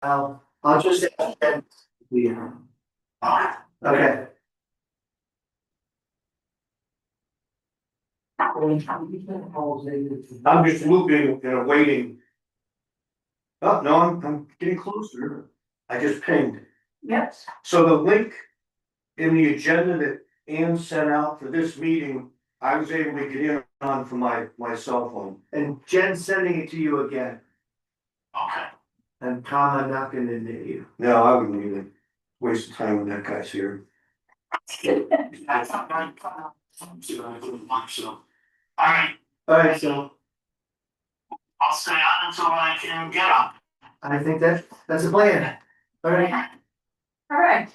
I'll just. Yeah. Okay. I'm just looping and waiting. Oh, no, I'm getting closer. I just pinged. Yes, So the link in the agenda that Ann sent out for this meeting, I was able to get in on from my cell phone. And Jen's sending it to you again. Okay. And Tom, I'm not gonna admit you. No, I wouldn't even waste time when that guy's here. That's not bad. So I couldn't watch, so. Alright, Alright, so I'll stay on until I can get up. I think that's a plan. Alright, all right.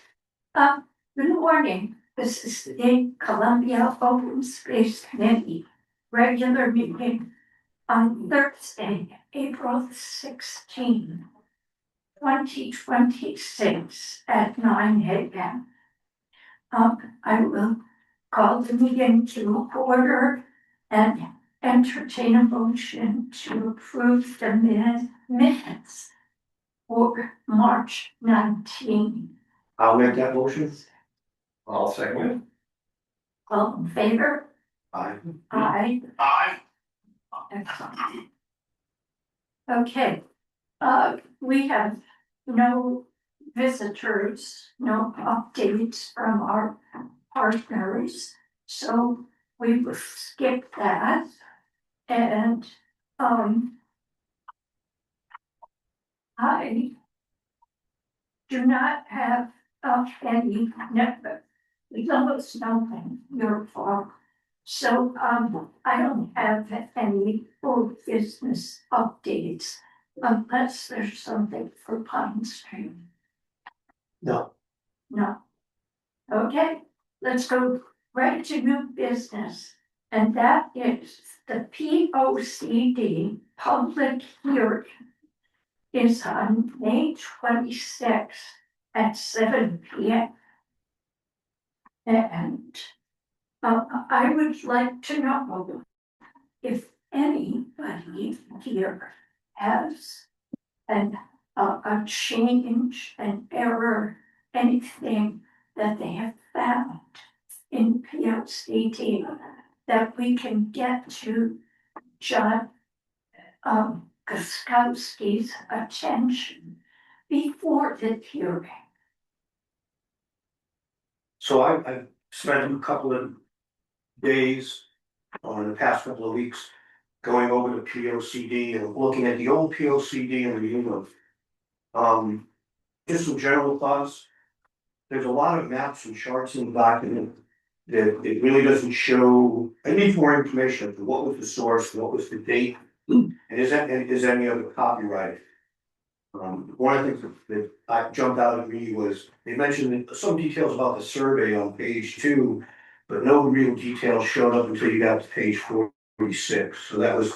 Good morning. This is the Columbia Open Space Committee regular meeting on Thursday, April 16, 2026 at 9 a.m. I will call the meeting to order and entertain a motion to approve the minutes for March 19. I'll make that motion. I'll second it. All in favor? Aye. Aye. Aye. Excellent. Okay, we have no visitors, no updates from our partners, so we will skip that. And, I do not have, any, Lois, nothing, your fault. So, I don't have any old business updates unless there's something for Pine Street. No. No. Okay, let's go right to new business. And that is the P O C D public hearing is on May 26th at 7 p.m. And I would like to know if anybody here has a change, an error, anything that they have found in PLCD that we can get to John Guskowski's attention before the hearing. So I've spent a couple of days, in the past couple of weeks, going over the P O C D and looking at the old P O C D and the new one. Just some general thoughts. There's a lot of maps and charts in the document that it really doesn't show. I need more information. What was the source? What was the date? And is any of it copyrighted? One of the things that I jumped out at me was they mentioned some details about the survey on page 2, but no real details showed up until you got to page 46. So that was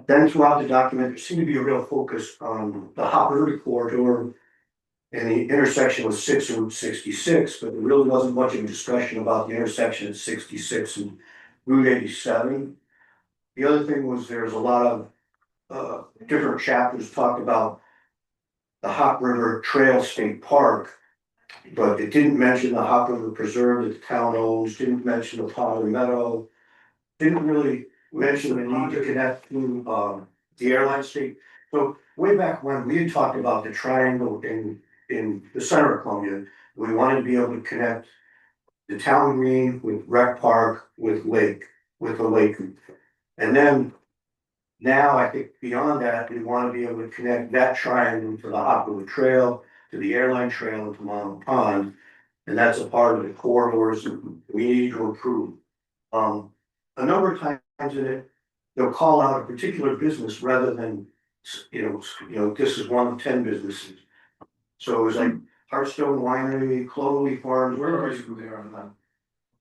then throughout the document, there seemed to be a real focus on the Hop River corridor and the intersection with 6 and 66, but there really wasn't much of a discussion about the intersection at 66 and Route 87. The other thing was there was a lot of different chapters talked about the Hop River Trail State Park, but it didn't mention the Hop River Preserve that the town owns, didn't mention the Potter Meadow, didn't really mention the need to connect to the airline state. So way back when we had talked about the triangle in the center of Columbia, we wanted to be able to connect the town green with Rec Park with the lake. And then now I think beyond that, we want to be able to connect that triangle to the Hop River Trail, to the airline trail, and to Monmouth Pond. And that's a part of the corridors that we need to improve. A number of times in it, they'll call out a particular business rather than, this is one of 10 businesses. So it was like Hearthstone Winery, Cloverleaf Farms. Where are you there on that?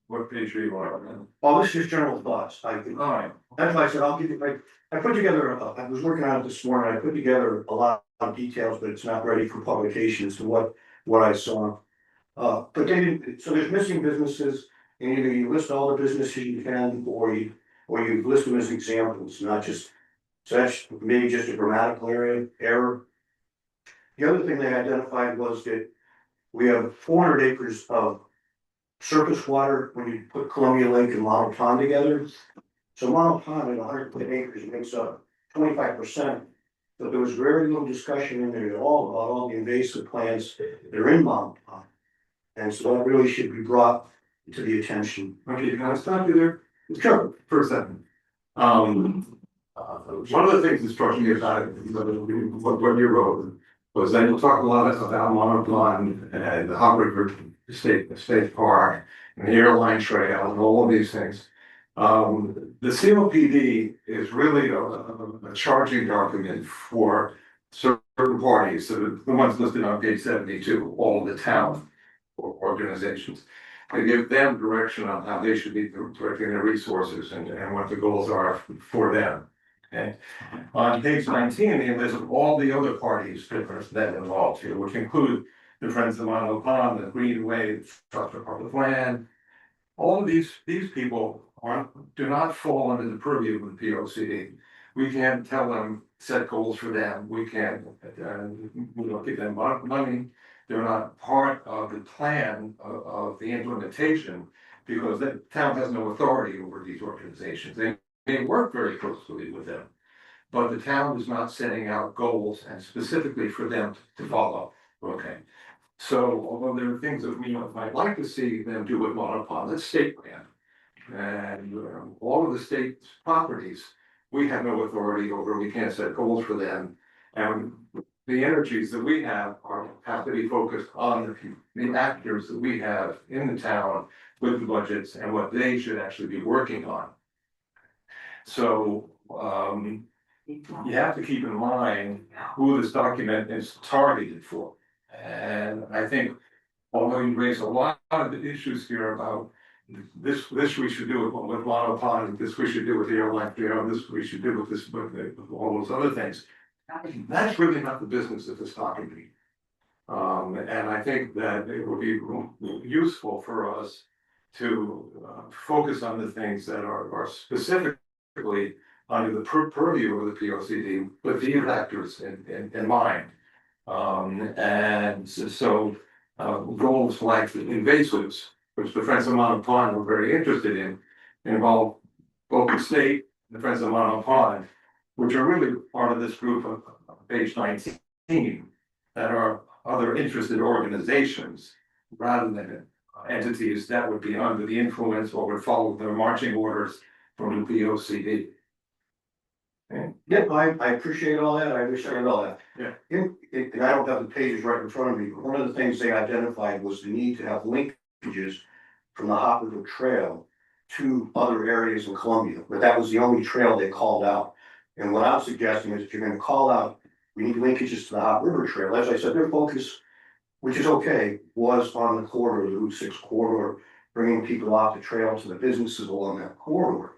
What page are you on? All this is general thoughts. Alright. That's why I said, I'll give you, I put together, I was working on it this morning, I put together a lot of details, but it's not ready for publication as to what I saw. But they didn't, so there's missing businesses, and either you list all the businesses you can, or you list them as examples, not just, so that's maybe just a grammatical error. The other thing they identified was that we have 400 acres of surface water when you put Columbia Lake and Model Pond together. So Model Pond at 100 acres makes up 25%. But there was very little discussion in there at all about all the invasive plants that are in Model Pond. And so that really should be brought to the attention. Okay, can I stop you there Sure. for a second? One of the things that struck me about it, what you wrote, was that you talked a lot about Monopond and the Hop River State Park and the airline trail and all of these things. The COPD is really a charging document for certain parties, so the ones listed on page 72, all of the town organizations. To give them direction on how they should be directing their resources and what the goals are for them. Okay, on page 19, they list all the other parties that involved here, which include the Friends of Mono Pond, the Greenway, Trust for Public Land. All of these people do not fall under the purview of the P O C D. We can't tell them, set goals for them. We can't, give them money. They're not part of the plan of the implementation because the town has no authority over these organizations. They work very closely with them, but the town is not setting out goals and specifically for them to follow. Okay. So although there are things that we might like to see them do with Monopond, that's state land. And all of the state's properties, we have no authority over, we can't set goals for them. And the energies that we have to be focused on the actors that we have in the town with the budgets and what they should actually be working on. So you have to keep in mind who this document is targeted for. And I think, although you raise a lot of the issues here about this we should do with Monopond, this we should do with the airline, this we should do with this, with all those other things. That's really not the business of this document. And I think that it would be useful for us to focus on the things that are specifically under the purview of the POCD, with these actors in mind. And so goals like the invasives, which the Friends of Monopond were very interested in, involve both the state and the Friends of Monopond, which are really part of this group of page 19, that are other interested organizations rather than entities that would be under the influence or would follow their marching orders from the POCD. Yeah, I appreciate all that, I understand all that. Yeah. And I don't have the pages right in front of me, but one of the things they identified was the need to have linkages from the Hop River Trail to other areas in Columbia, but that was the only trail they called out. And what I'm suggesting is if you're gonna call out, we need linkages to the Hop River Trail, as I said, their focus, which is okay, was on the corridor, the Route 6 corridor, bringing people off the trail to the businesses along that corridor.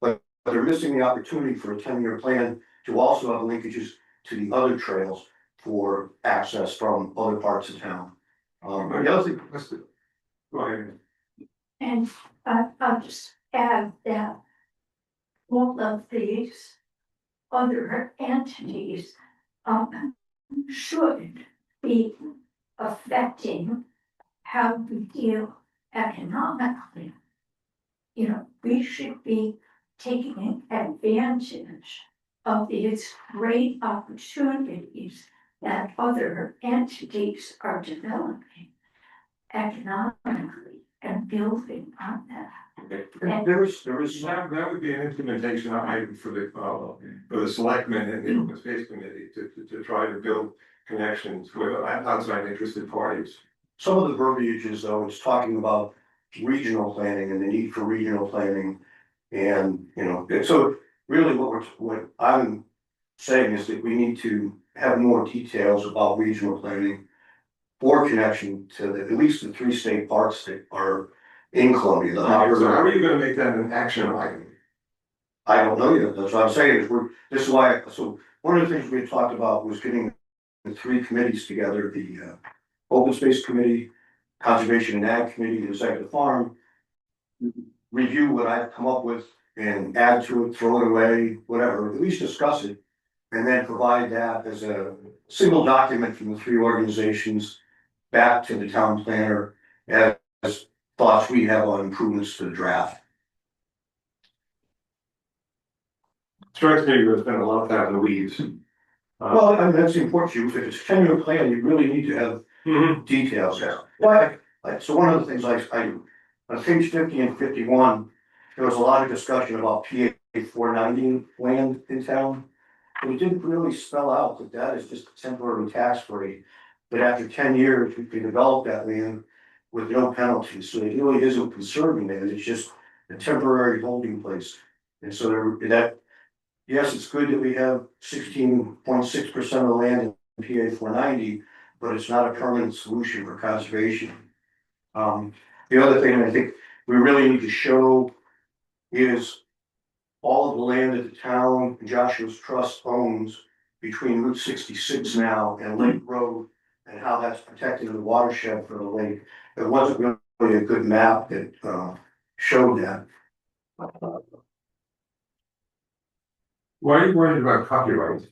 But they're missing the opportunity for a 10-year plan to also have linkages to the other trails for access from other parts of town. The other thing, Go ahead. And I'll just add that all of these other entities should be affecting how we deal economically. You know, we should be taking advantage of these great opportunities that other entities are developing economically and building on that. there is That would be an implementation item for the selectmen and the open space committee to try to build connections with outside interested parties. some of the verbiage is though, it's talking about regional planning and the need for regional planning. And, so really what I'm saying is that we need to have more details about regional planning for connection to at least the 3 state parks that are in Columbia. So how are you gonna make that an action item? I don't know yet, that's what I'm saying, this is why, so one of the things we had talked about was getting the 3 committees together, the Open Space Committee, Conservation and Ag Committee, and Executive Farm. Review what I've come up with and add to it, throw it away, whatever, at least discuss it. And then provide that as a single document from the three organizations back to the town planner as thoughts we have on improvements to the draft. Strikes me you spend a lot of time in the weeds. Well, I mean, that's important to you. If it's a 10-year plan, you really need to have Mhm. details there. Well, so one of the things on page 50 and 51, there was a lot of discussion about PA 490 land in town. But it didn't really spell out that that is just temporary tax rate. But after 10 years, you can develop that land with no penalties. So it really isn't conserving it. It's just a temporary holding place. And so that, yes, it's good that we have 16.6% of the land in PA 490, but it's not a permanent solution for conservation. The other thing I think we really need to show is all of the land that the town, Joshua's Trust owns between Route 66 now and Lake Road, and how that's protecting the watershed for the lake. There wasn't really a good map that showed that. Why are you worried about copyright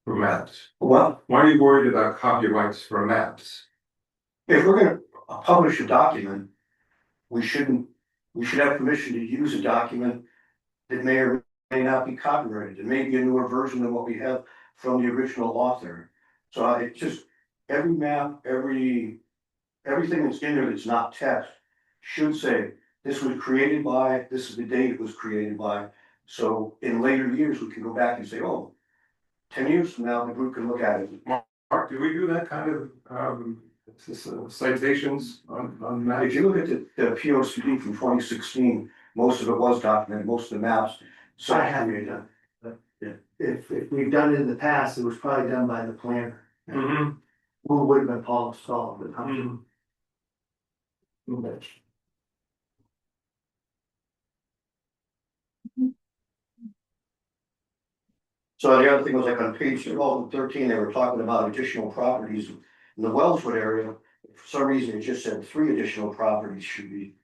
for maps? Well, Why are you worried about copyrights for maps? if we're gonna publish a document, we should have permission to use a document that may or may not be copyrighted. It may be a newer version of what we have from the original author. So it's just, every map, everything that's in there that's not text should say, this was created by, this is the date it was created by. So in later years, we can go back and say, oh, 10 years from now, the group can look at it. Mark, do we do that kind of citations on maps? If you look at the POCD from 2016, most of it was documented, most of the maps. So I haven't done. If we've done it in the past, it was probably done by the planner. Mhm. Who would have been Paul Stahl, but Mhm. So the other thing was like on page 12 and 13, they were talking about additional properties in the Wellswood area. For some reason, it just said 3 additional properties should be,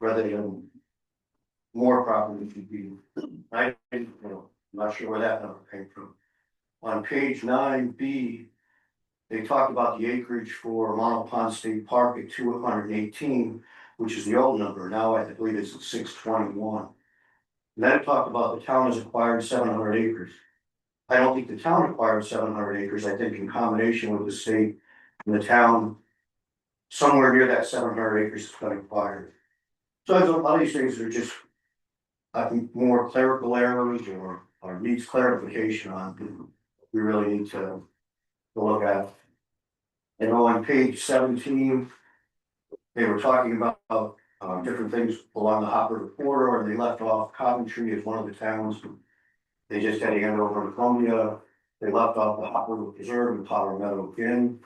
rather than more properties should be. I'm not sure where that number came from. On page 9B, they talked about the acreage for Montauk Pond State Park at 218, which is the old number. Now I believe it's at 621. And then it talked about the town has acquired 700 acres. I don't think the town acquired 700 acres. I think in combination with the state and the town, somewhere near that 700 acres has been acquired. So there's a lot of these things that are just, I think, more clerical errors or needs clarification on. We really need to look at. And on page 17, they were talking about different things along the Hopper River corridor, and they left off Coventry as one of the towns. They just had to hand over to Columbia. They left off the Hopper River Preserve and Powder Meadow Inn.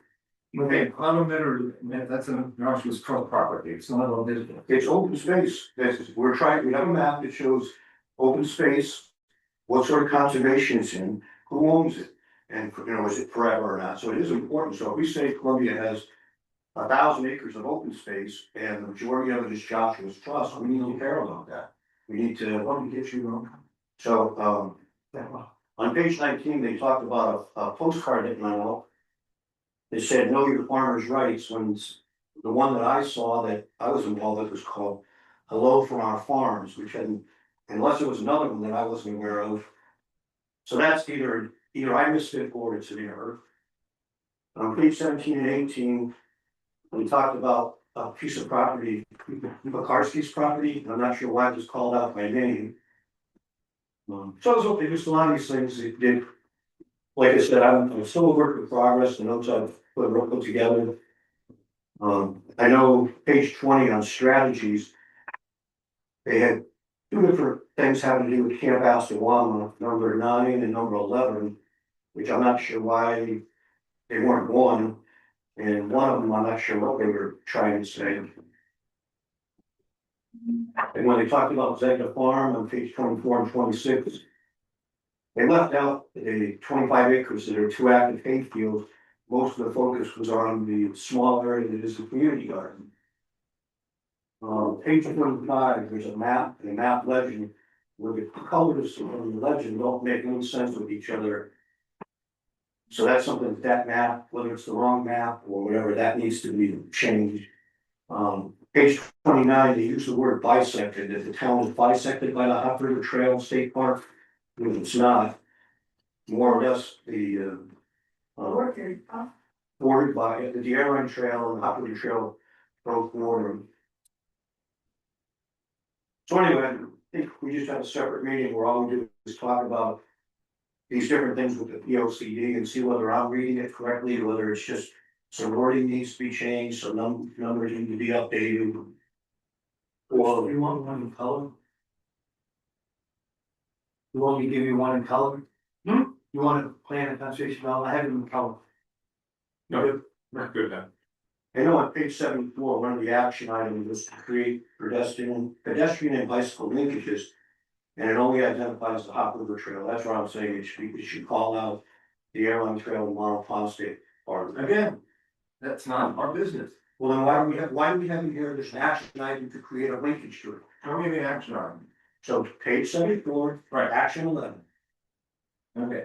Okay, Parliamentary, that's an Joshua's Trust property, it's not all this. It's open space. We have a map that shows open space, what sort of conservation it's in, who owns it, and is it forever or not? So it is important. So if we say Columbia has 1,000 acres of open space and the majority of it is Joshua's Trust, we need to care about that. We need to, let me get you wrong. so, on page 19, they talked about a postcard that went out. They said, know your farmer's rights, when the one that I saw that I was involved with was called Hello from Our Farms, which hadn't, unless it was another one that I wasn't aware of. So that's either I missed it or it's an error. On page 17 and 18, we talked about a piece of property, Pekarsky's property. I'm not sure why it was called out by name. So I was hoping just a lot of these things it did. Like I said, I'm still a work in progress, the notes I've put together. I know page 20 on strategies. They had 2 different things having to do with Camp Asawama, number 9 and number 11, which I'm not sure why they weren't one. And one of them, I'm not sure what they were trying to say. And when they talked about Zeta Farm on page 24 and 26, they left out the 25 acres that are 2 active hay fields. Most of the focus was on the small area that is the community garden. Page 25, there's a map and a map legend where the colors of the legend don't make any sense with each other. So that's something, that map, whether it's the wrong map or whatever, that needs to be changed. Page 29, they use the word bisected, if the town is bisected by the Hop River Trail State Park, which it's not. More or less, the, Orchard, bordered by the Airline Trail and the Hop River Trail both border. So anyway, I think we just have a separate meeting where all we do is talk about these different things with the P O C D and see whether I'm reading it correctly, or whether it's just some wording needs to be changed, some numbers need to be updated. Or You want one in color? You want me to give you one in color? You want a plan of conservation, well, I have it in color. No, not good then. I know on page 74, one of the action items was to create pedestrian and bicycle linkages. And it only identifies the Hop River Trail, that's what I'm saying, it should call out the Airline Trail and Montauk Pond State Park. Again, that's not our business. Well, then why do we have in here this action item to create a linkage to it? Show me the action item. So page 74, Right. action 11. Okay.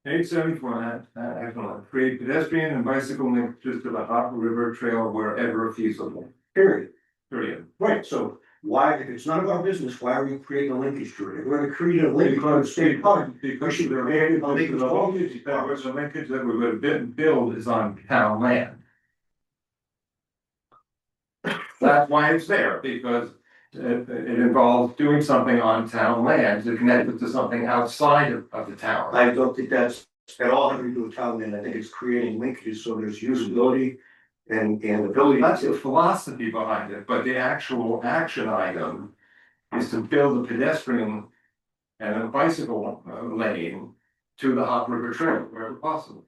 Page 74, excellent. Create pedestrian and bicycle linkages to the Hop River Trail wherever feasible. Period. Period. Right, so why, if it's none of our business, why are we creating a linkage to it? If we're gonna create a linkage to the state park, Because should there create a was linkage to all these there was a linkage that we would have built is on town land. That's why it's there, because it involves doing something on town land to connect it to something outside of the town. I don't think that's at all having to do with town, and I think it's creating linkages, so there's usability and ability. That's the philosophy behind it, but the actual action item is to build a pedestrian and a bicycle lane to the Hop River Trail wherever possible.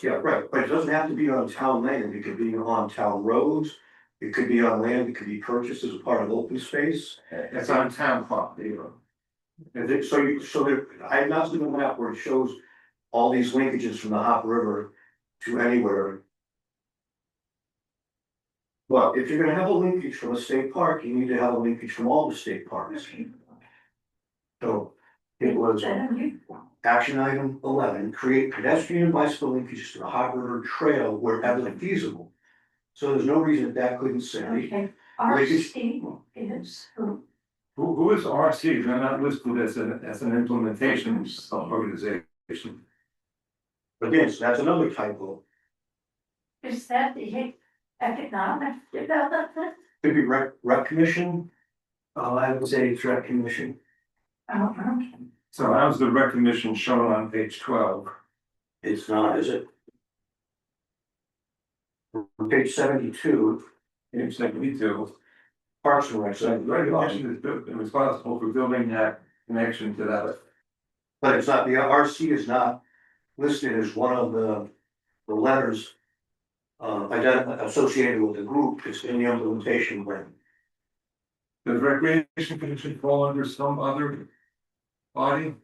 Yeah, right, but it doesn't have to be on town land, it could be on town roads, it could be on land, it could be purchased as a part of open space. It's on town property. And I have not seen a map where it shows all these linkages from the Hop River to anywhere. But if you're gonna have a linkage from a state park, you need to have a linkage from all the state parks. So it was action item 11, create pedestrian and bicycle linkages to the Hop River Trail wherever feasible. So there's no reason that couldn't say, okay, RC is who? Who is RC? They're not listed as an implementation organization. again, so that's another typo. Is that the economic development? Could be rec commission, Oh, I would say it's rec commission. Oh, okay. So how's the recognition shown on page 12? it's not, is it? On page 72, Page 72. Parks and Rec, So the recognition is responsible for building that connection to that. but it's not, the RC is not listed as one of the letters associated with the group, it's in the implementation plan. Does recreation commission fall under some other body?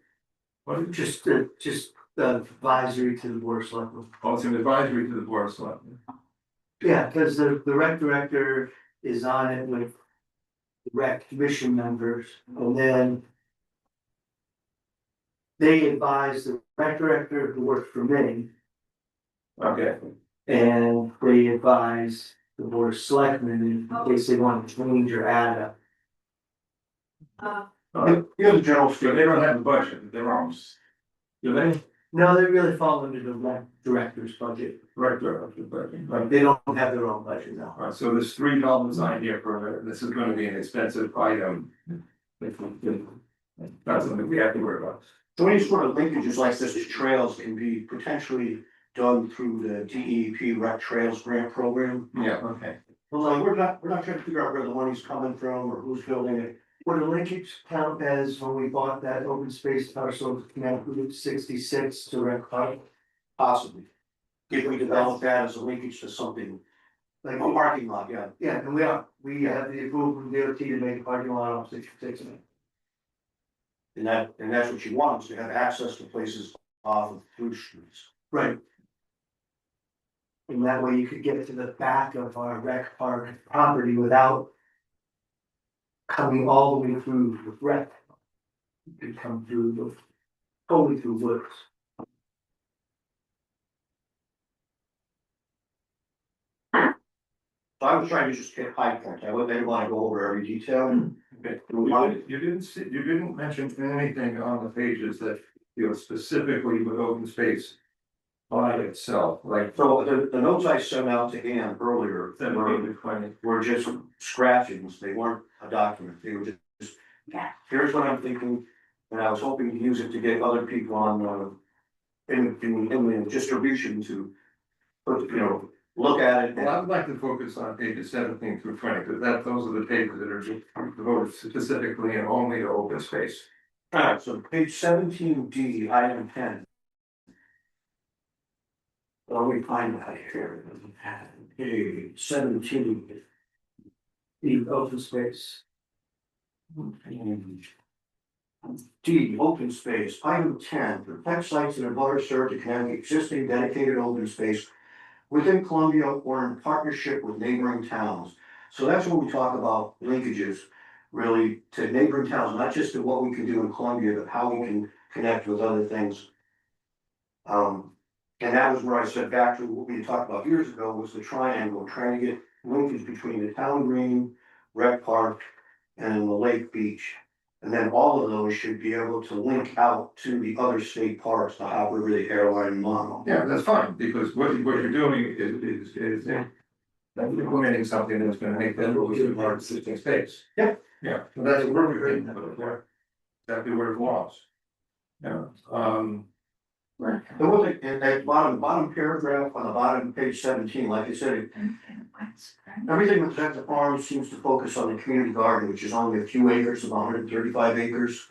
What is it? Just advisory to the board of selectmen. Oh, it's an advisory to the board of selectmen. Yeah, because the rec director is on it with the rec commission members, and then they advise the rec director who works for me, Okay. and they advise the board of selectmen in case they want to change or add Here's a general So they don't have a budget, they're own. Do they? No, they really fall under the rec director's budget. Director of the budget. Right. They don't have their own budget now. Alright, so there's $3 on here for, this is gonna be an expensive item. That's something we have to worry about. So any sort of linkages like this to trails can be potentially done through the DEP Rec Trails Grant Program. Yeah, okay. Well, we're not trying to figure out where the money's coming from or who's building it. Would a linkage count as when we bought that open space parcel to connect Route 66 to Rec Park? Possibly. If we develop that as a linkage to something, Like, a parking lot, yeah. yeah, and we have the approval from DOT to make a parking lot off 66. And that's what you want, is to have access to places off of through streets. Right. And that way you could get to the back of our rec park property without coming all the way through the rec. You could come through totally through woods. So I was trying to just hit high points, I didn't wanna go over every detail. Okay, you didn't mention anything on the pages that deal specifically with open space by itself, like So the notes I sent out to Ann earlier 17 to 20. were just scratchings, they weren't a document, they were just. Yeah. Here's what I'm thinking, and I was hoping to use it to get other people on, in the distribution to. Put, look at it. Well, I would like to focus on pages 17 through 20, because those are the pages that are devoted specifically and only to open space. Alright, so page 17D, item 10. Let me find that here. Page 17. The open space. D, open space, item 10, protect sites that are better served to connect existing dedicated open space within Columbia or in partnership with neighboring towns. So that's when we talk about linkages, really, to neighboring towns, not just to what we can do in Columbia, but how we can connect with other things. And that was where I said back to what we talked about years ago, was the triangle, trying to get linkage between the town green, rec park, and the lake beach. And then all of those should be able to link out to the other state parks, the Hop River, the Airline, and Mono. Yeah, that's fine, because what you're doing is implementing something that's gonna make that really good part of existing space. Yep. Yeah, so that's where we're going, exactly where it belongs. Yeah, There was in that bottom paragraph on the bottom of page 17, like I said, everything with Vector Farms seems to focus on the community garden, which is only a few acres, about 135 acres.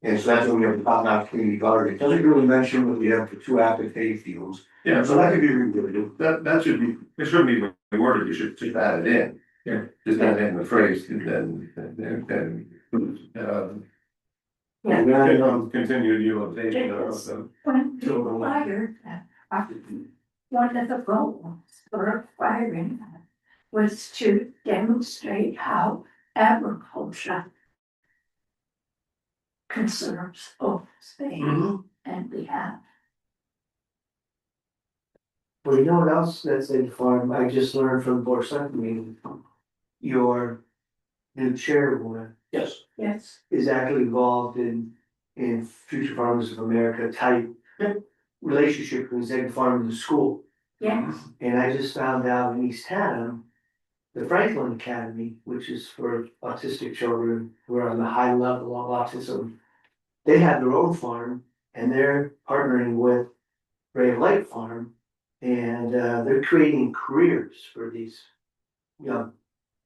And so that's when we have the top-notch community garden. It doesn't really mention that we have the 2 active hay fields, yeah, so that could be revisited. that should be, it shouldn't be worded, you should just add it in. Yeah. Just add in the phrase, and then, Yeah. And then, continued utilization of them. When we acquired that property, one of the goals for acquiring that was to demonstrate how agriculture conserves open space, and we have. Well, you know what else that's in farm, I just learned from board select meeting. Your new chairwoman yes, Yes. is actually involved in Future Farmers of America type. Relationship with executive farm in the school, Yes. and I just found out in East Haddam. The Franklin Academy, which is for autistic children who are on the high level of autism. They have their own farm and they're partnering with Brave Light Farm. And they're creating careers for these young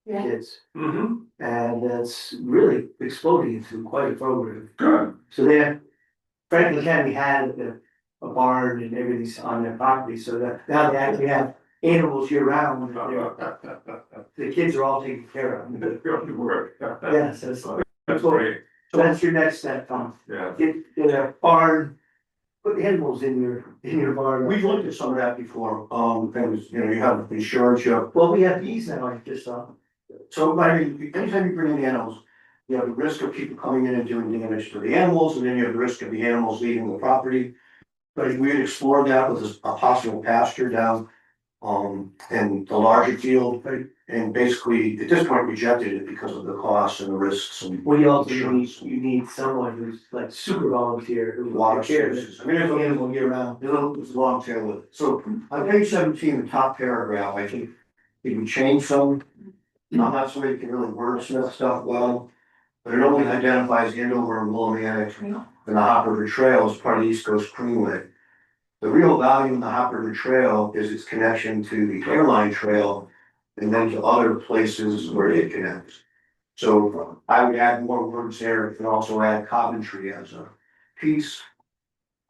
Yeah. kids. Mm-hmm. And it's really exploding into quite a program. Good. So they have, Franklin Academy had a barn and everything's on their property, so that now they actually have animals year round. The kids are all taken care of. Good work. Yes, that's, so That's great, that's your next step, Tom. yeah. Get a barn, put animals in your barn. we've looked at some of that before, things, you have insurance, Well, we have bees now, I just saw. so I mean, anytime you bring in animals, you have the risk of people coming in and doing damage to the animals, and then you have the risk of the animals leaving the property. But we had explored that with a possible pasture down, in the larger field, and basically, at this point, rejected it because of the costs and the risks and. Well, you also need someone who's like super volunteer who Water will take care of services, it. I mean, there's a animal year round, there's a long tail with it, so on page 17, the top paragraph, I think. If we change some, I'm not somebody who can really wordsmith stuff well. But it only identifies Andover and Willimantic and the Hop River Trail as part of the East Coast Greenway. The real value in the Hop River Trail is its connection to the Airline Trail and then to other places where it connects. So I would add more words there and also add Coventry as a piece.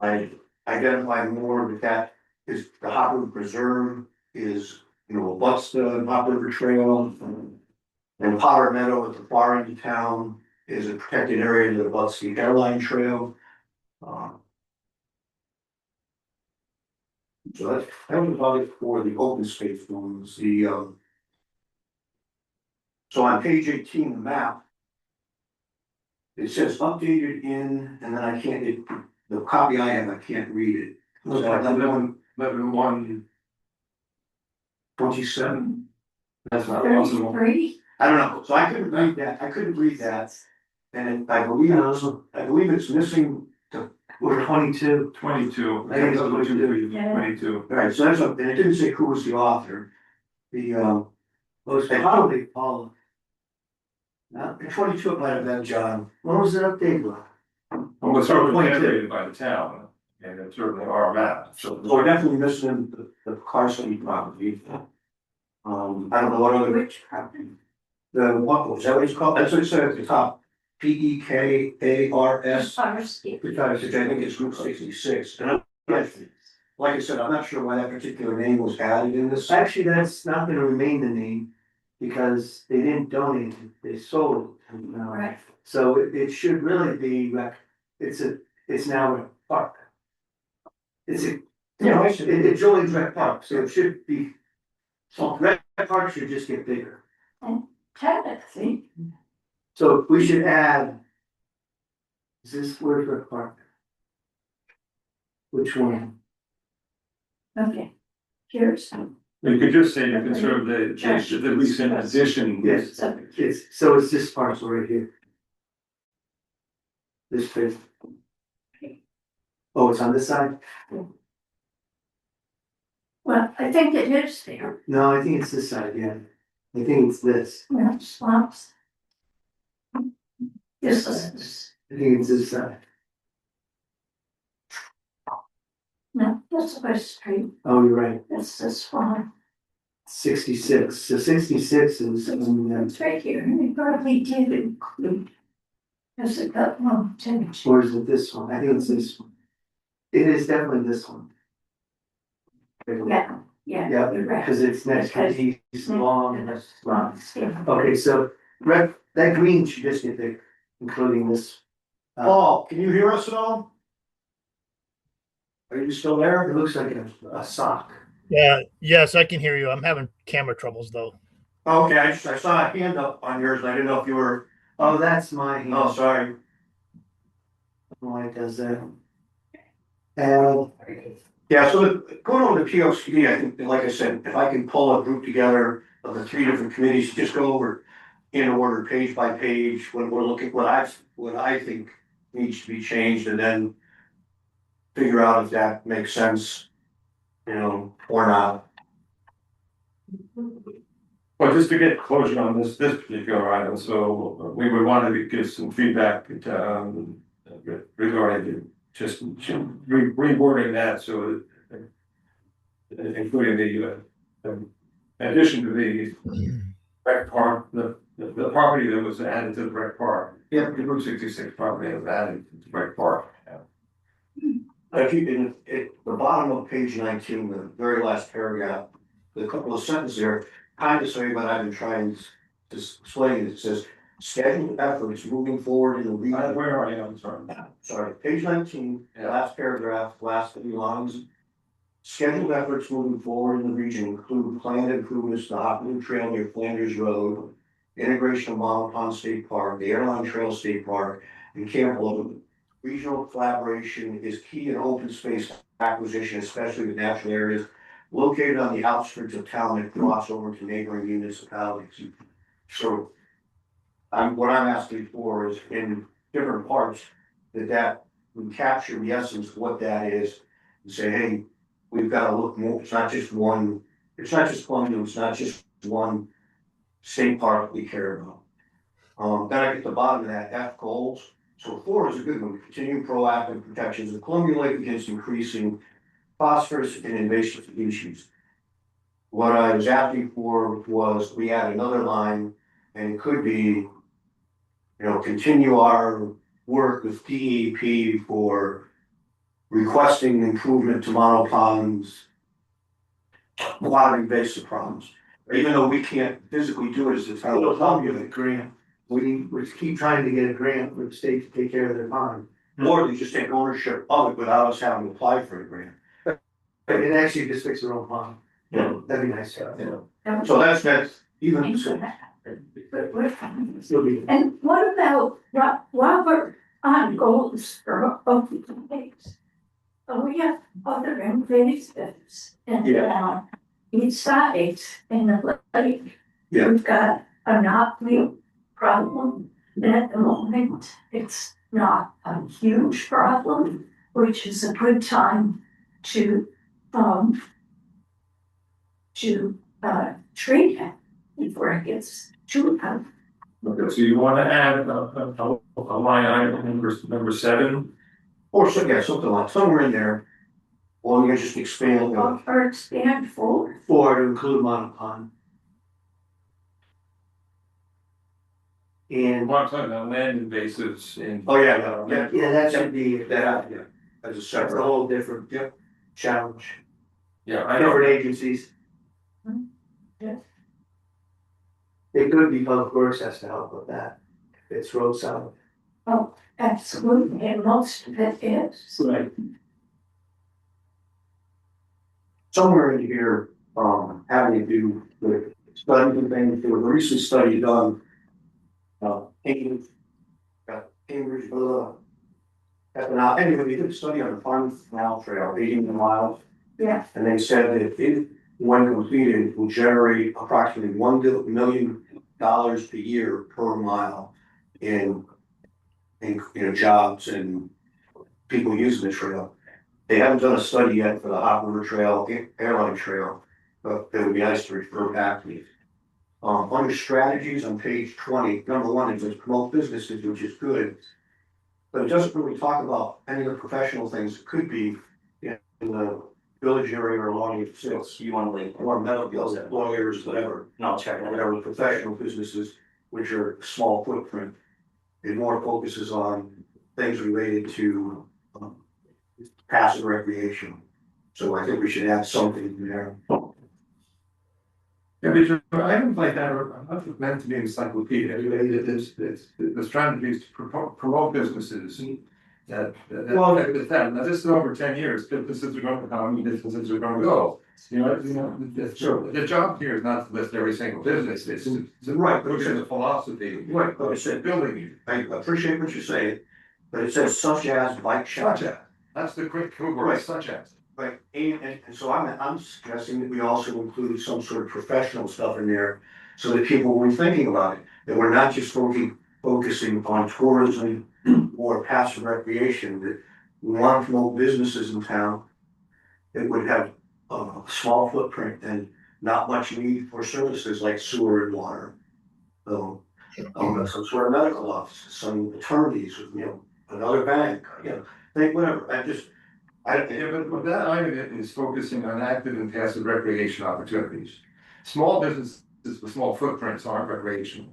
I identify more that is the Hop River Preserve is, what's the Hop River Trail. And Potter Meadow at the far end of town is a protected area that abuts the Airline Trail. So that was about it for the open space ones, so on page 18, the map. It says updated in, and then I can't, the copy I have, I can't read it. Looks like 11/1/27. That's not possible. 33, I don't know, so I couldn't read that, and I believe it's missing the, Or 22. 22. I think it's 22. 22. alright, so and it didn't say who was the author. The, Well, it's probably Paula. the 22 it might have been John. When was it updated? Well, it's certainly 22. generated by the town, and it's certainly our map, so. So we're definitely missing the Carson property. I don't know what other, which property? what was that what it's called? That's what it said at the top. PEKARS, Forestry. which I think is Route 66. And like I said, I'm not sure why that particular name was added in this. Actually, that's not gonna remain the name, because they didn't donate it, they sold it. Right. So it should really be, it's now a park. It's a, it's Julian's Rec Park, so it should be, so Rec Park should just get bigger. Technically, So we should add. Is this where's Rec Park? Which one? okay, here's, You could just say to conserve the recent addition. Yes, so, it's this parcel right here. This bit. Oh, it's on this side? well, I think it is there, No, I think it's this side, yeah. I think it's this. swamps. This is, I think it's this side. no, this is West Street, Oh, you're right. this is swamp, 66. So 66 is, it's right here, and it probably did include. Has it got one, two? or is it this one? I think it's this one. It is definitely this one. Yeah, Yeah, you're right. because it's next to these long. Swamps, yeah. Okay, so that green should just get there, including this. Paul, can you hear us at all? Are you still there? It looks like a sock. Yeah, yes, I can hear you. I'm having camera troubles though. Okay, I saw a hand up on yours, and I didn't know if you were, Oh, that's my hand. oh, sorry. Why it does that? And Yeah, so going over the POCD, I think, like I said, if I can pull a group together of the 3 different committees, just go over in order, page by page, when we're looking, what I think needs to be changed, and then figure out if that makes sense, or not. Well, just to get closure on this particular item, so we would want to give some feedback, regarding just rewording that, so including in addition to the rec park, the property that was added to the rec park. Yeah, the Route 66 property that was added to the rec park. If you, at the bottom of page 19, the very last paragraph, the couple of sentences there, kind of say what I've been trying to explain. It says, scheduled efforts moving forward in the region. Where are you? I'm sorry. Sorry, page 19, the last paragraph, last few lines. Scheduled efforts moving forward in the region include planned improvements to the Hockley Trail near Flanders Road, integration of Monmouth Pond State Park, the Airline Trail State Park, and Camp Logan. Regional collaboration is key in open space acquisition, especially with natural areas located on the outskirts of town and cross over to neighboring municipalities. So what I'm asking for is in different parts that we capture the essence of what that is and say, hey, we've got to look more. It's not just Columbia, it's not just one state park we care about. Then I get the bottom of that, F goals. So 4 is a good one, continue proactive protections of Columbia Lake against increasing phosphorus and invasive species. What I was asking for was we add another line, and it could be, continue our work with DEP for requesting improvement to Monmouth Pond's water invasive problems. Even though we can't physically do it as a town of Columbia, the grant. We keep trying to get a grant for the state to take care of their pond. or they just take ownership of it without us having to apply for a grant. But it actually just fix their own pond. Yeah. That'd be nice. So that's even. But we're fine. Still be. And what about Robert on goals for open days. But we have other invasives in town, besides in the lake. Yeah. We've got a knotweed problem, and at the moment, it's not a huge problem, which is a good time to, treat it before it gets too bad. Okay, so you wanna add a line item number 7? Or so, yeah, something like, somewhere in there. Or you can just expand, Or expand forward. Or to include monopond. And, Well, I'm talking about land invasives in. oh, yeah, yeah, that should be, that, yeah, as a that's a separate. whole different challenge, Yeah, I know, different agencies. Yes. It could be Public Works has to help with that, if it's roadside. Oh, absolutely, and most of it is. Right. Somewhere in here, having to do with studies and things, there was a recent study done. Cambridge, Cambridge, anyway, they did a study on the Farm Canal Trail, 18 miles. Yeah. And they said that it, when completed, will generate approximately $1 million a year per mile in jobs and people using the trail. They haven't done a study yet for the Hot River Trail, Airline Trail, but it would be nice to refer back to. Under strategies on page 20, number 1 is promote businesses, which is good. But it doesn't really talk about any of the professional things that could be in the village area or along the sales. You want to leave? Or medical bills, lawyers, whatever, And I'll check it out. whatever professional businesses, which are small footprint. It more focuses on things related to passive recreation. So I think we should add something in there. Yeah, because items like that are not meant to be encyclopedia, the strategies to promote businesses. Now this is over 10 years, businesses are going to come, businesses are going to go. The job here is not to list every single business, it's Right, look at the philosophy. Right, but it said, Building it, I appreciate what you're saying, but it says such as bike shop. such as, that's the quick word, such as. Right, and so I'm suggesting that we also include some sort of professional stuff in there, so that people will be thinking about it, that we're not just focusing on tourism or passive recreation, that we want to promote businesses in town that would have a small footprint and not much need for services like sewer and water. So, some sort of medical office, some attorneys, another bank, think whatever, Yeah, but that item is focusing on active and passive recreation opportunities. Small businesses with small footprints aren't recreational.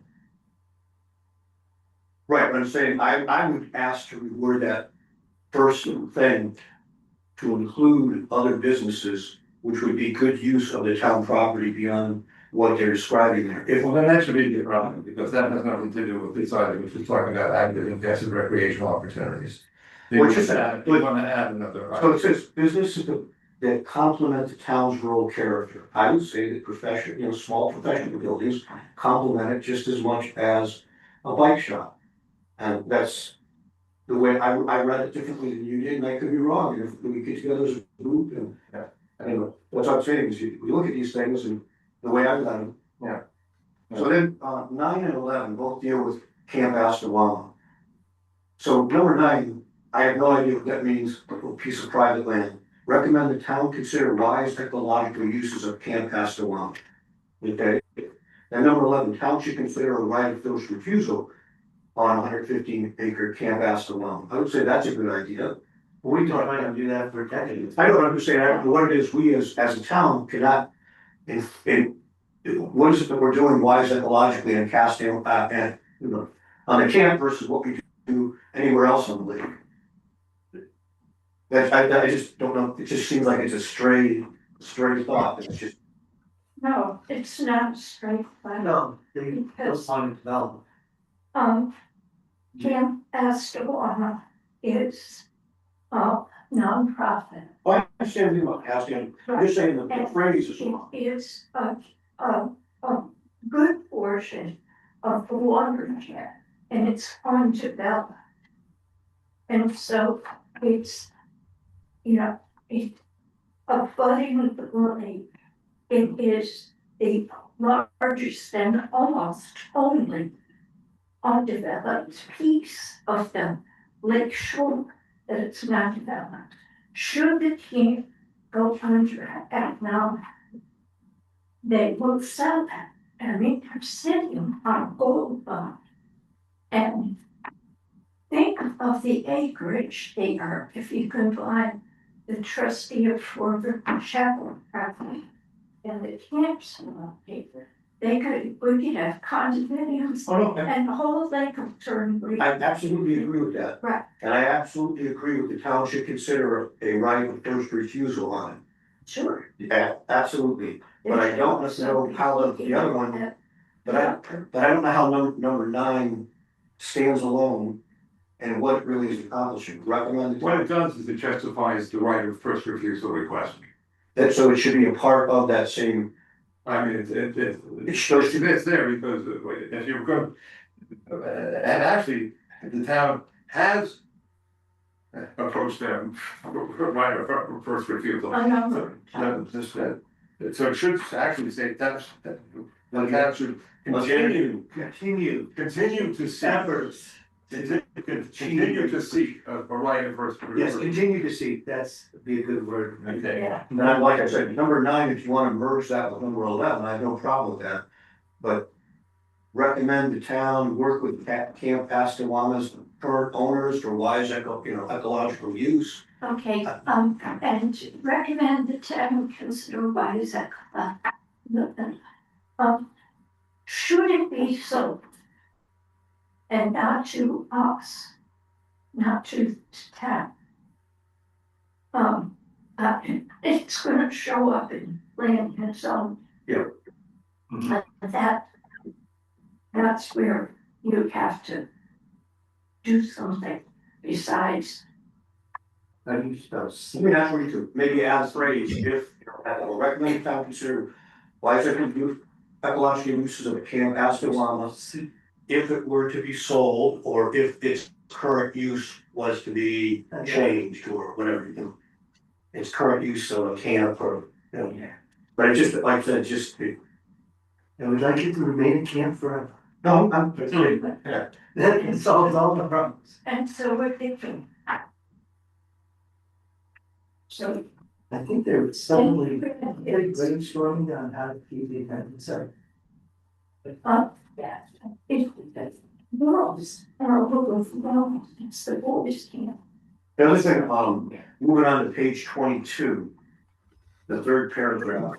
Right, but I'm saying, I would ask to reword that first thing to include other businesses, which would be good use of the town property beyond what they're describing there. If, Well, then that should be irrelevant, because that has nothing to do with this item, which is talking about active and passive recreational opportunities. You Which is- want to add another so item. it says businesses that complement the town's rural character. I would say that small professional buildings complement it just as much as a bike shop. And that's the way I read it differently than you did, and I could be wrong, and if we get together as a group and. Yeah. Anyway, that's what I'm saying, is we look at these things and the way I've done them. Yeah. So then, 9 and 11 both deal with Camp Astawamma. So number 9, I have no idea what that means, a piece of private land. Recommend the town consider wise ecological uses of Camp Astawamma. Okay, and number 11, town should consider a right of first refusal on 115-acre Camp Astawamma. I would say that's a good idea. We don't try to do that for decades. I don't understand what it is we as a town cannot, what is it that we're doing wise ecologically in Castile, and, on the camp versus what we do anywhere else on the lake? I just don't know, it just seems like it's a stray thought, it's just. No, it's not straight line. No, they don't want to develop. Camp Astawamma is a nonprofit. Well, I understand you about asking, I'm just saying the phrase is wrong. It is a good portion of the watershed, and it's undeveloped. And so it's, you know, it's abutting the lake. It is the largest and almost only undeveloped piece of the lake shore that it's not developed. Should the king go under and now they will sell that. I mean, they're sitting on a gold bond. And think of the acreage there if you combine the trustee of Fort Chapel property and the campsite acre. We could have condominiums Oh, no, and the whole lake of turn green. I absolutely agree with that. Right. And I absolutely agree with the town should consider a right of first refusal on it. Sure. Yeah, absolutely, but I don't know how the other one, but I don't know how number 9 stands alone. And what it really is accomplishing, recommended. What it does is it justifies the right of first refusal request. That, so it should be a part of that same, I mean, it shows to it's there because if you're good, and actually, the town has approached them for right of first refusal. A number. So it should actually say that's, the town should continue to seek. efforts. Continue to seek a right of first refusal. Yes, continue to see, that's be a good word. Okay. Yeah. And I, like I said, number 9, if you wanna merge that with number 11, I have no problem with that. But recommend the town work with Camp Pascagoula's current owners for wise ecological use. Okay, and recommend the town consider wise should it be sold? And not to us, not to the town. It's gonna show up in land and zone. Yeah. That's where you have to do something besides. How do you spell? I mean, that's where you could maybe add a phrase, if, recommend the town consider wise ecological uses of Camp Pascagoula. If it were to be sold, or if its current use was to be changed, or whatever, its current use of a camp, or, but it just, like I said, just, And we'd like it to remain a camp forever. no, yeah. That solves all the problems. And so we're thinking. So. I think they're suddenly brainstorming on how to keep the event, so. Yeah, it's girls are a little of well, it's the boys camp. The other thing, moving on to page 22, the 3rd paragraph.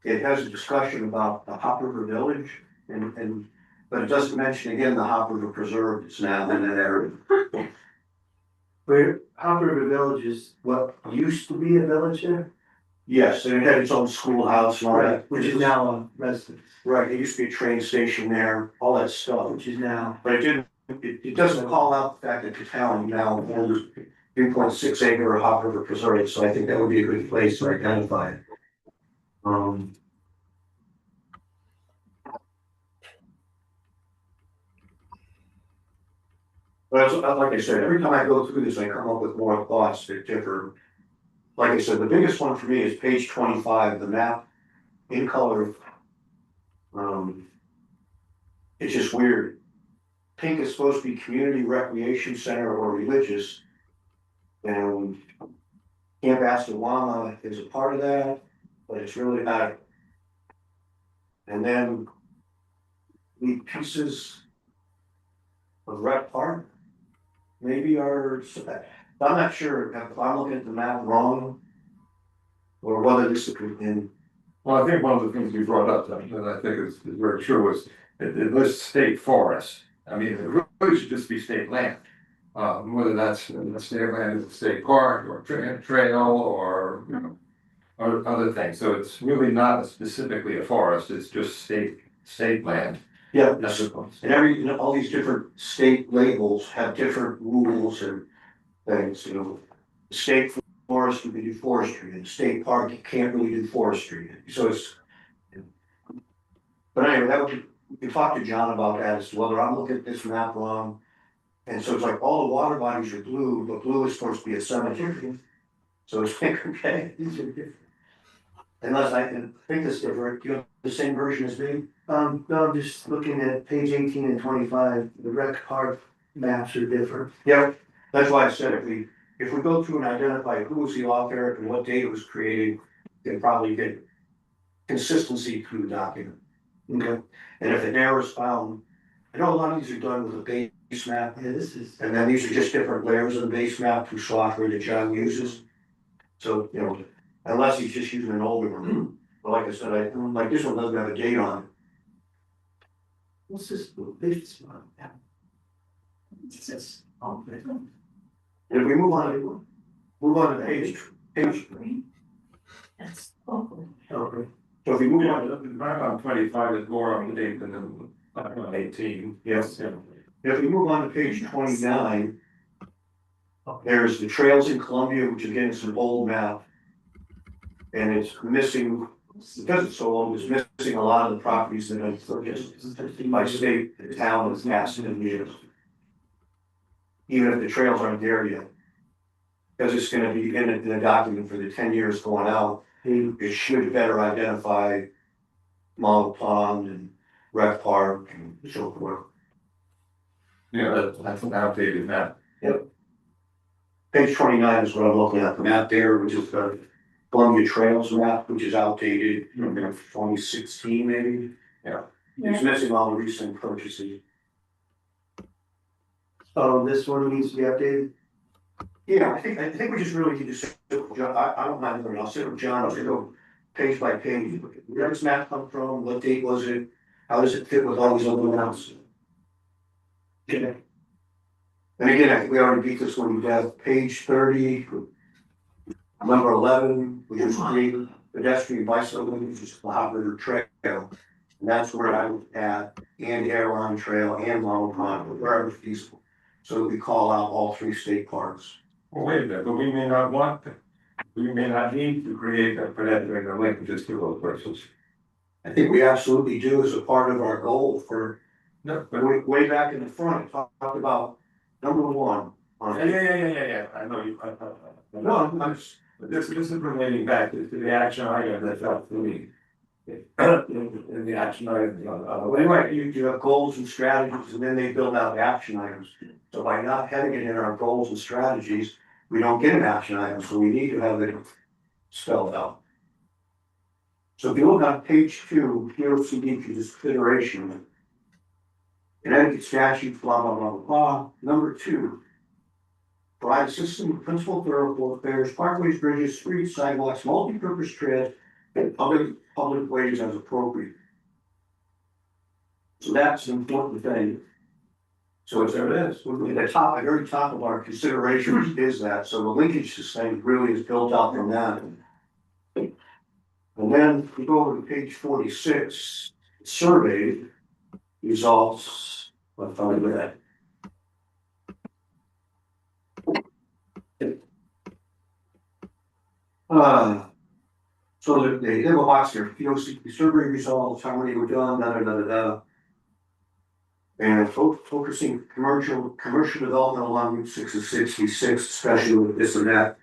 It has a discussion about the Hop River Village, but it doesn't mention again the Hop River Preserve, it's now in that area. Where Hop River Village is what used to be a village there, Yes, and it had its own schoolhouse and all that. which is now a residence, Right, there used to be a train station there, all that stuff, which is now. but it doesn't call out the fact that the town now owns 3.6 acre Hop River Preserve, so I think that would be a good place to identify it. But like I said, every time I go through this, I come up with more thoughts that differ. Like I said, the biggest one for me is page 25, the map in color. It's just weird. Pink is supposed to be community recreation center or religious. And Camp Astawan is a part of that, but it's really not. And then the pieces of Rec Park maybe are, I'm not sure if I'm looking at the map wrong. Or whether this is in, Well, I think one of the things you brought up, and I think is very true, is it lists state forests. I mean, it really should just be state land. Whether that's state land, is a state park, or trail, or, or other things. So it's really not specifically a forest, it's just state land. yeah, That's the point. and all these different state labels have different rules and things, State forest, you can do forestry, and state park, you can't really do forestry, so it's. But anyway, that would, we can talk to John about that, as to whether I'm looking at this map wrong. And so it's like all the water bodies are blue, but blue is supposed to be a cemetery. So it's like, okay, these are different. Unless I can think this different, do you have the same version as me? No, I'm just looking at page 18 and 25, the rec park maps are different. Yeah, that's why I said if we go through and identify who was the author and what date it was created, then probably get consistency through the document. Okay. And if an error is found, I know a lot of these are done with a base map, Yeah, this is, and then these are just different layers of the base map through software that John uses. So, you know, unless he's just using an older one, but like I said, like this one doesn't have a date on it. what's this, this one? It's this, oh, And if we move on to page, That's awful. okay. so if we move Yeah, on, right on 25 is more up to date than on 18. Yes. Yeah. if we move on to page 29, there's the trails in Columbia, which again is an old map. And it's missing, because it's so old, it's missing a lot of the properties that have purchased by state, the town, and past in years. Even if the trails aren't there yet. Because it's gonna be in the document for the 10 years going out, it should better identify Model Pond and Rec Park and so forth. Yeah, that's an outdated map. Page 29 is what I'm looking at, the map there, which is the Columbia Trails map, which is outdated, 2016 maybe. It's missing all the recent purchases. Oh, this one needs to be updated? Yeah, I think we just really need to sit with John, I don't mind, I'll sit with John, I'll go page by page, where does this map come from, what date was it? How does it fit with all these other maps? Okay. And again, I think we already beat this one to death, page 30, number 11, which is create pedestrian bicycle, which is Cloud River Trail. And that's where I would add, and Airline Trail and Long Pond, wherever feasible. So that we call out all three state parks. Well, wait a minute, but we may not want to. We may not need to create a pedestrian link just to those places. I think we absolutely do as a part of our goal for, No, but way back in the front, talk about number one. yeah. I know you. No, I'm just, But this is relating back to the action item that's up to me. In the action item, well, anyway, you have goals and strategies, and then they build out action items. So by not having it in our goals and strategies, we don't get an action item, so we need to have it spelled out. So if you look on page 2, POCD consideration. Connecticut statute, blah, blah, blah, blah, blah. Number 2. Provide a system of principal thoroughfares, parkways, bridges, streets, sidewalks, multi-purpose trails, and public ways as appropriate. So that's an important thing. So it's, there it is. at the top, the very top of our considerations is that, so the linkage to thing really is built out from that. And then we go over to page 46, survey results, what found that. So they have a box here, POC survey results, how many were done, da da da da da. And focusing commercial development along Route 6 and 66, especially with this and that.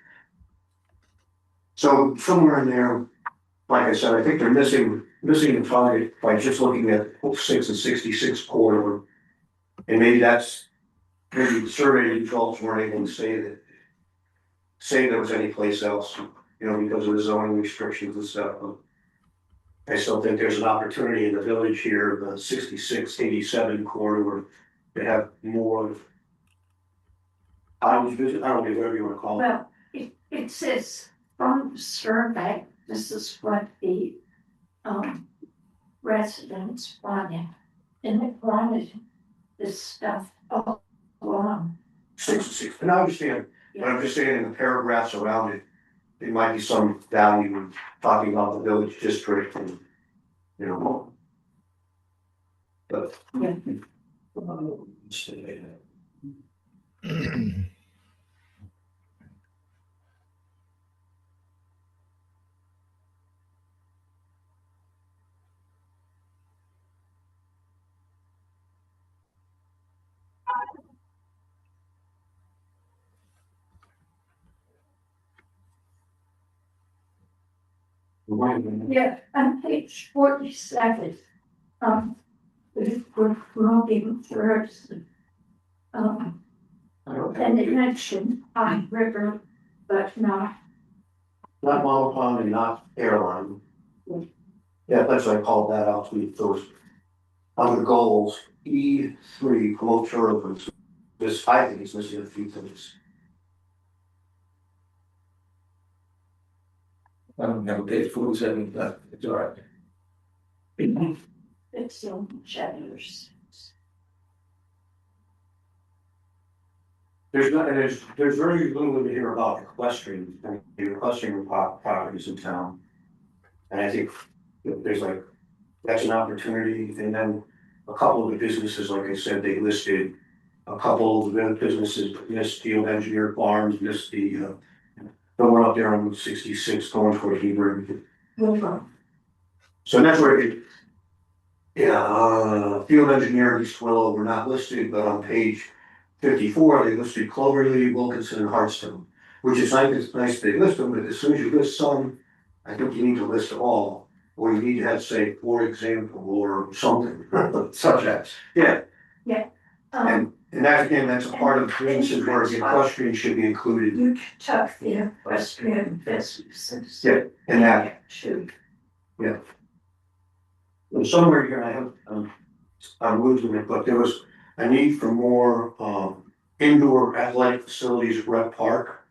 So somewhere in there, like I said, I think they're missing the target by just looking at 6 and 66 corridor. And maybe maybe the survey results weren't able to say there was any place else, you know, because of the zoning restrictions and stuff. But I still think there's an opportunity in the village here, the 66, 87 corridor, to have more. I don't know, whatever you wanna call it. Well, it says from the survey, this is what the, residents wanted. And it wanted this stuff all along. 66, and I understand, but I'm just saying in the paragraphs around it, there might be some value in talking about the village district and, you know. But. Yeah. Yeah, on page 47, we're looking for, and they mentioned Pine River, but not, Not monopond and not airline. Yeah, that's what I called that out to be those. Under goals, E3, promote tourism. This, I think it's missing a few things. I don't have a page 47, but it's all right. it's chapters. There's very little in here about equestrian, I mean, the equestrian properties in town. And I think there's like, that's an opportunity, and then a couple of the businesses, like I said, they listed. A couple of the businesses, this Field Engineer Farms, this the one up there on Route 66 going toward Hebron. So that's where it. Yeah, Field Engineer and East Willow were not listed, but on page 54, they listed Cloverleaf, Wilkinson, and Hartstone. Which is nice, it's nice they list them, but as soon as you list some, I think you need to list all. Or you need to have, say, for example, or something. Such as. Yeah, Um, and that, again, that's a part of the businesses where the equestrian should be included you took the equestrian businesses. Yeah, in that. Shoot. And somewhere here, I'm losing it, but there was a need for more, indoor athletic facilities at Rec Park.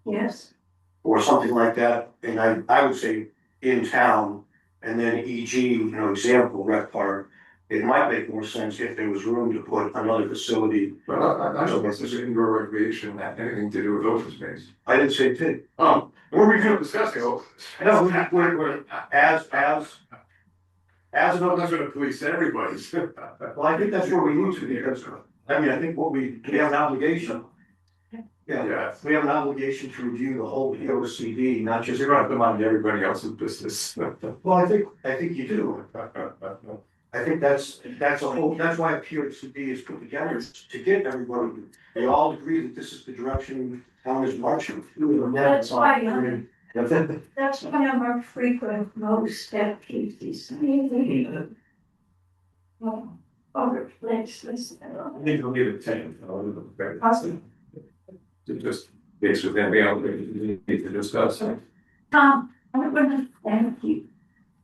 Yes, Or something like that, and I would say in town, and then e.g., example, Rec Park. It might make more sense if there was room to put another facility. But I don't think there's indoor recreation that anything to do with open space. I didn't say pig. We're discussing open space. No, we're, as I'm not gonna police everybody's. well, I think that's where we need to, because, I mean, I think we have an obligation. Yeah, Yeah, we have an obligation to review the whole P O C D, not because just. you're gonna have to mind everybody else's business. Well, I think you do. I think that's a whole, that's why a P O C D is put together, to get everybody, they all agree that this is the direction town is marching. that's why I'm a frequent most at PCC. Other places. I think we'll give it 10. Awesome. To just base with anything else we need to discuss. I want to thank you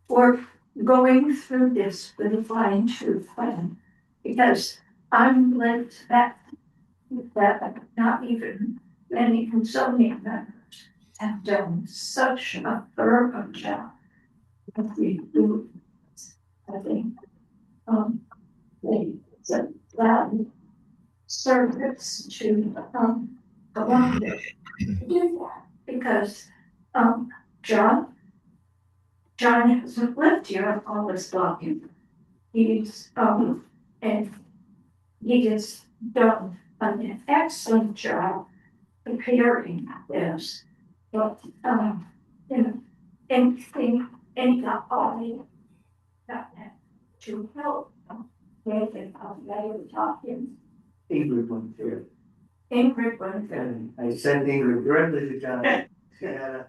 for going through this with a fine tooth comb, because I'm glad that not even many zoning members have done such a thorough job. If we do, I think, it's a valid service to, the one that do that, because, John hasn't lived here all this long. He's, and he has done an excellent job preparing this. But, anything, any audience to help, David, they were talking, Ingrid went through Ingrid was, it, and I sent Ingrid directly to John. She had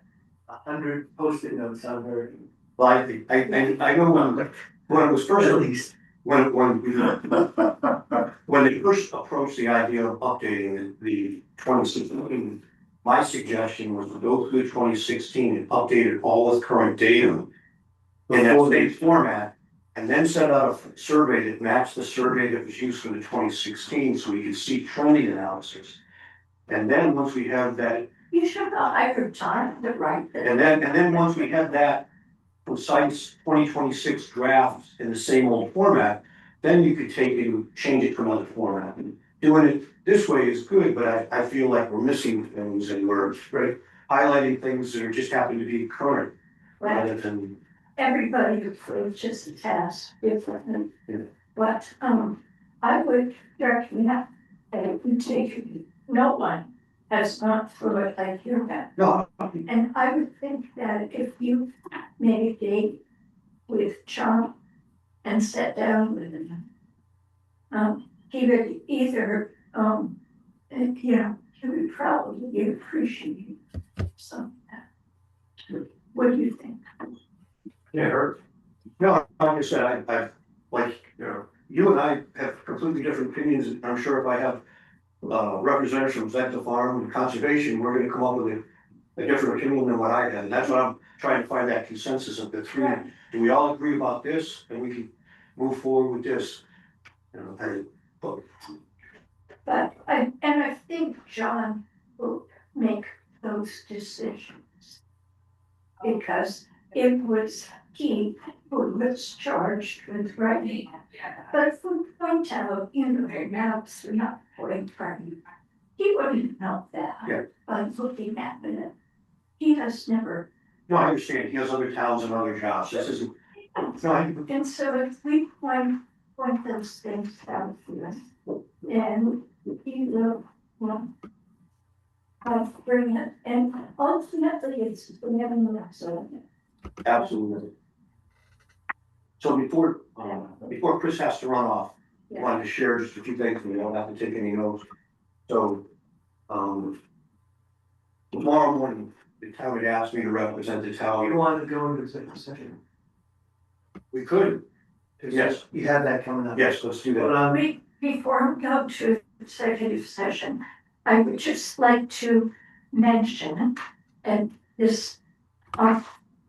100 post-it notes on her, Well, I think, I know when it was first at released, least. when they first approached the idea of updating the 2016, my suggestion was to go through 2016 and update it all with current data in that same format, and then send out a survey that matched the survey that was used for the 2016, so we could see trending analysis. And then once we have that, you should have hired time to write this. and then once we have that precise 2026 draft in the same old format, then you could take it and change it to another format. And doing it this way is good, but I feel like we're missing things, and we're highlighting things that are just happen to be current rather than. Everybody approaches the task differently. Yeah. But, I would recommend that you take, no one has gone through it like you have. No, And I would think that if you made a date with John and sat down with him, he would either, he would probably appreciate some. What do you think? Yeah, hurt. No, like I said, I, like, you and I have completely different opinions, and I'm sure if I have representatives from Vector Farm and Conservation, we're gonna come up with a different opinion than what I had, and that's what I'm trying to find that consensus of the three. Right. Do we all agree about this, and we can move forward with this? You know, but But I think John will make those decisions. Because it was he who was charged with writing. But if we point out, maps are not point from, he wouldn't know that. Yeah. By looking at it. He has never. no, I understand, he has other towns and other jobs, this isn't, no, And so if we point those things out here, and he will, bring it, and ultimately it's never so. absolutely. So before Chris has to run off, I wanted to share just a few things, and we don't have to take any notes. So, tomorrow morning, the town had asked me to represent the You town. want to go into executive session? We could, 'Cause Yes. You have that coming up. yes, let's do But, that. Before we go to executive session, I would just like to mention, and this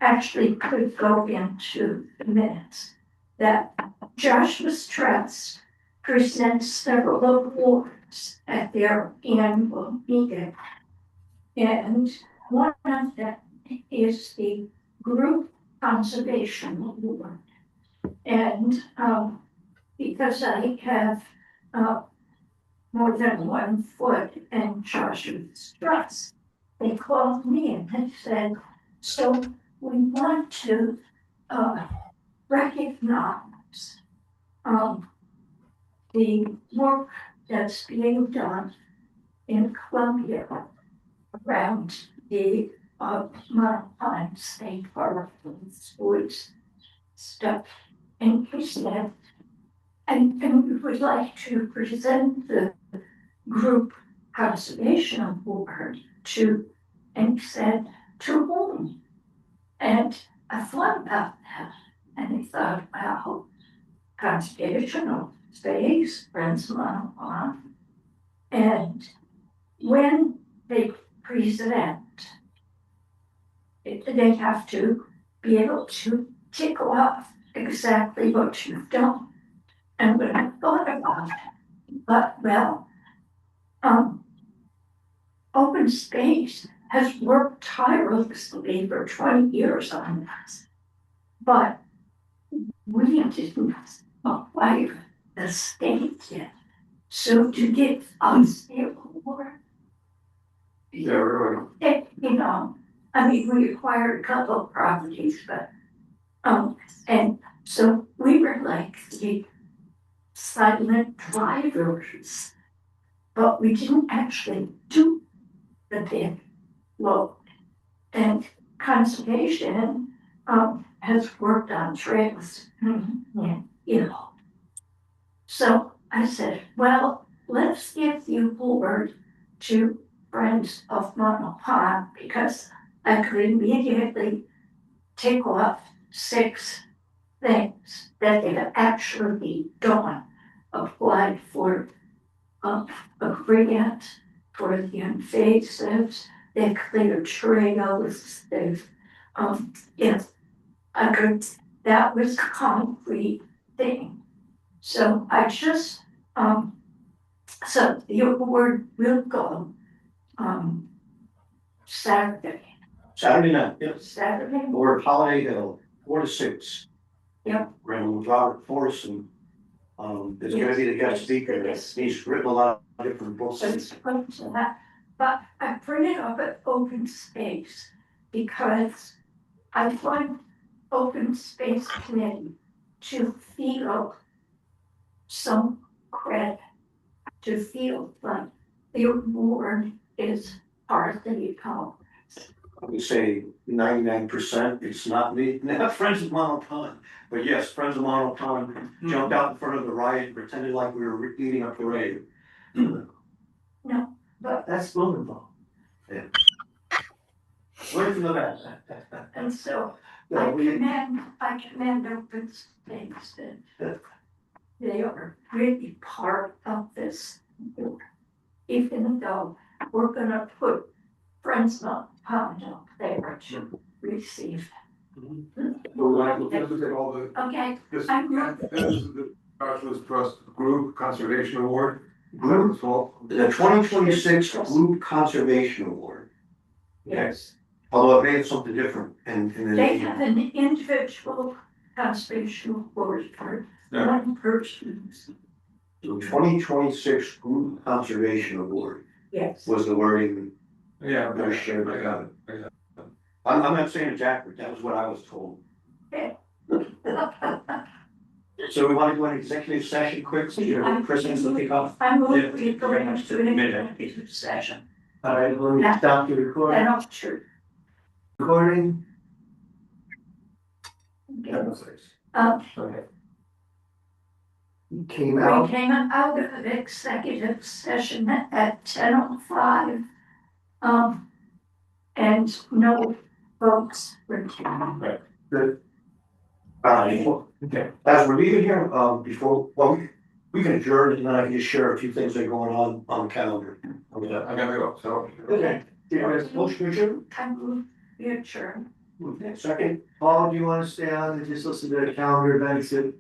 actually could go into the minutes, that Joshua's Trust presents several awards at their annual meeting. And one of them is the Group Conservation Award. And because I have more than 1 foot in Joshua's Trust, they called me and said, so we want to recognize the work that's being done in Columbia around the Mount Pine State Park woods stuff. And he said, and we would like to present the group conservation award to, and he said, to whom? And I thought about that, and I thought, wow, conservation space, Friends of Mount Pond. And when they present, they have to be able to tick off exactly what you've done. And when I thought about it, but well, open space has worked tirelessly for 20 years on this, but we didn't acquire the state yet. So to give us the award, Yeah, really. I mean, we acquired a couple of properties, but, and so we were like the silent drivers, but we didn't actually do the big load. And conservation, has worked on trails, So I said, well, let's give the award to Friends of Mount Pond, because I could immediately take off 6 things that they have actually done. Applied for a grant for the invasives, they've cleared trails, they've, that was a concrete thing. So I just, so the award will go, Saturday. Saturday night, yes, Saturday. or Holiday Hill, 4 to 6. Yep. Ran with Robert Forrest, is gonna be the guest speaker, Yes. he's written a lot of different books. So it's going to that, but I bring it up at open space because I want open space committee to feel some credit, to feel like the award is part of the account. I would say 99%, it's not me, not Friends of Mount Pond, but yes, Friends of Mount Pond jumped out in front of the riot, pretended like we were eating a parade. No, but That's Blumenthal. Wait for the best. And so No, I we- commend open space that they are really part of this. Even though we're gonna put Friends Not Pound up there to receive. So like, look at all the, Okay, this, I'm this is the Joshua Trust Group Conservation Award. Group, So, the 2026 Group Conservation Award, yes, although it may have something different in they have the. an individual conservation award for Yeah. one person. The 2026 Group Conservation Award Yes. was the wording. yeah, I shared I it. got it. I'm not saying it's accurate, that was what I was told. So we want to go into executive session quickly, or Chris has to pick up? I move we go into an executive session. All right, let me stop the Then recording. I'll shoot. Recording. Okay. Came We out. came out of executive session at 10:05. And no votes were taken. Good. Okay, as we're leaving here, before, well, we can adjourn and then I can just share a few things that are going on the calendar. I gotta go, so. Okay. Motion to adjourn? I move we adjourn. Okay, second, Paul, do you want to stay on and just listen to the calendar events that?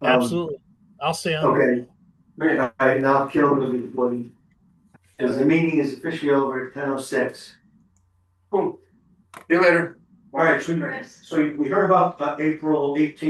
Absolutely. I'll stay on. Okay. All right, now kill the recording. As the meeting is officially over at 10:06. cool. See you later. All right, so we heard about April 18th.